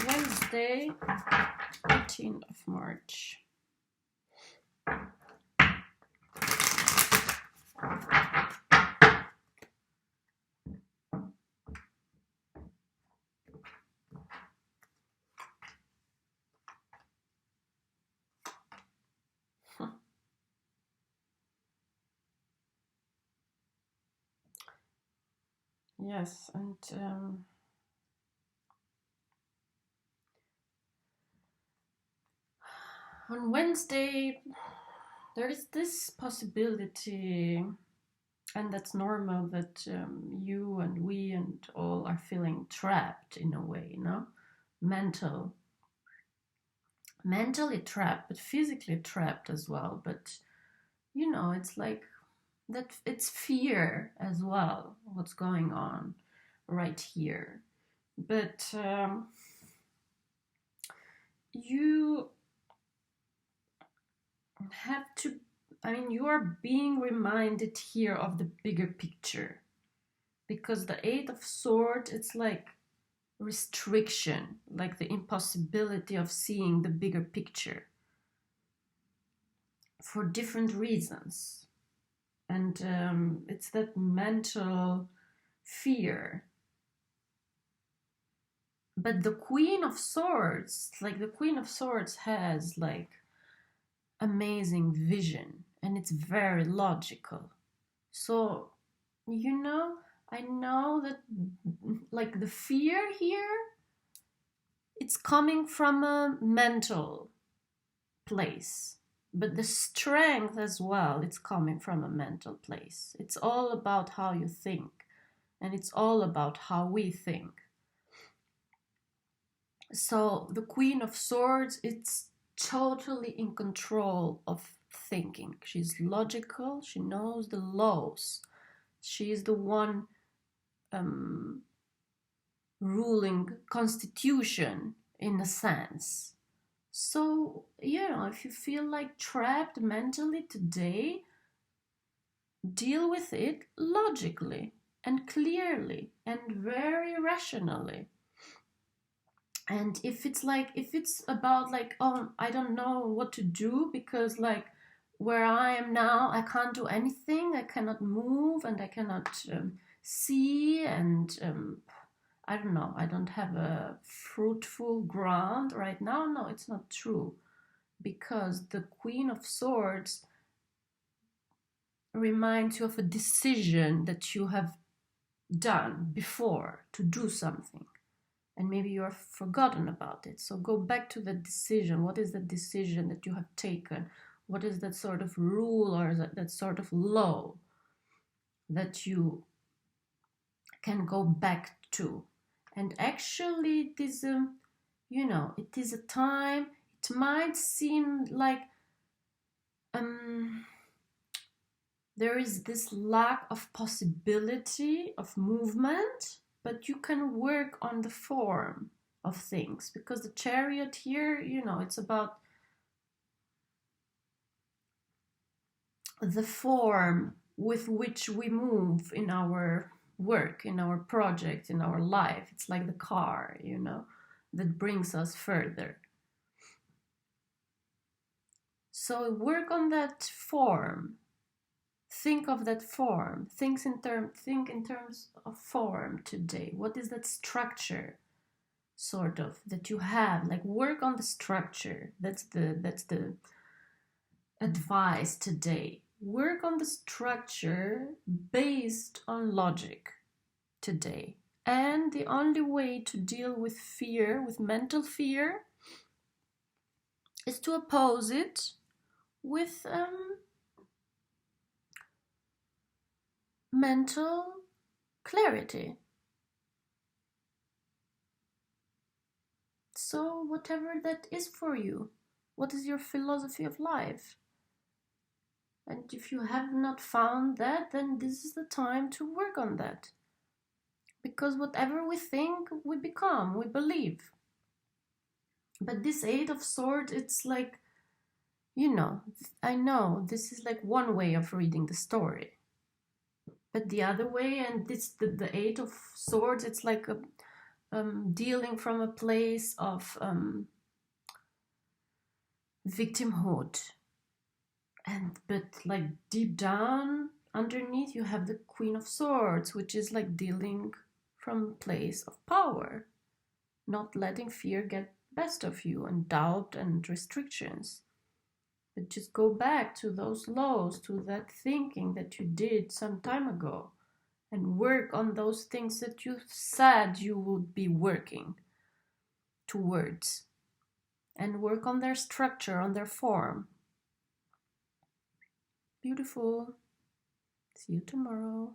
Wednesday, 18th of March. Yes, and on Wednesday, there is this possibility, and that's normal, that you and we and all are feeling trapped in a way, mentally trapped, but physically trapped as well. But it's like that, it's fear as well, what's going on right here. But you have to, you are being reminded here of the bigger picture, because the Eight of Swords, it's like restriction, like the impossibility of seeing the bigger picture for different reasons. And it's that mental fear. But the Queen of Swords, has like amazing vision, and it's very logical. So I know that like the fear here, it's coming from a mental place, but the strength as well, it's coming from a mental place. It's all about how you think, and it's all about how we think. So the Queen of Swords, it's totally in control of thinking. She's logical, she knows the laws. She's the one ruling constitution in a sense. So, if you feel like trapped mentally today, deal with it logically and clearly and very rationally. And if it's about like, oh, I don't know what to do, because like where I am now, I can't do anything, I cannot move, and I cannot see, and I don't know, I don't have a fruitful ground right now. No, it's not true, because the Queen of Swords reminds you of a decision that you have done before to do something, and maybe you have forgotten about it. So go back to the decision. What is the decision that you have taken? What is that sort of rule or that sort of law that you can go back to? And actually, it is it is a time, it might seem like there is this lack of possibility of movement, but you can work on the form of things, because the Chariot here, it's about the form with which we move in our work, in our project, in our life. It's like the car, that brings us further. So work on that form. Think of that form. Think in terms of form today. What is that structure, sort of, that you have? Like, work on the structure. That's the advice today. Work on the structure based on logic today. And the only way to deal with fear, with mental fear, is to oppose it with mental clarity. So whatever that is for you, what is your philosophy of life? And if you have not found that, then this is the time to work on that. Because whatever we think, we become, we believe. But this Eight of Swords, it's like, I know this is like one way of reading the story. But the other way, and this the Eight of Swords, it's like dealing from a place of victimhood, but like deep down underneath you have the Queen of Swords, which is like dealing from a place of power, not letting fear get best of you and doubt and restrictions. But just go back to those lows, to that thinking that you did some time ago, and work on those things that you said you would be working towards, and work on their structure, on their form. Beautiful. See you tomorrow.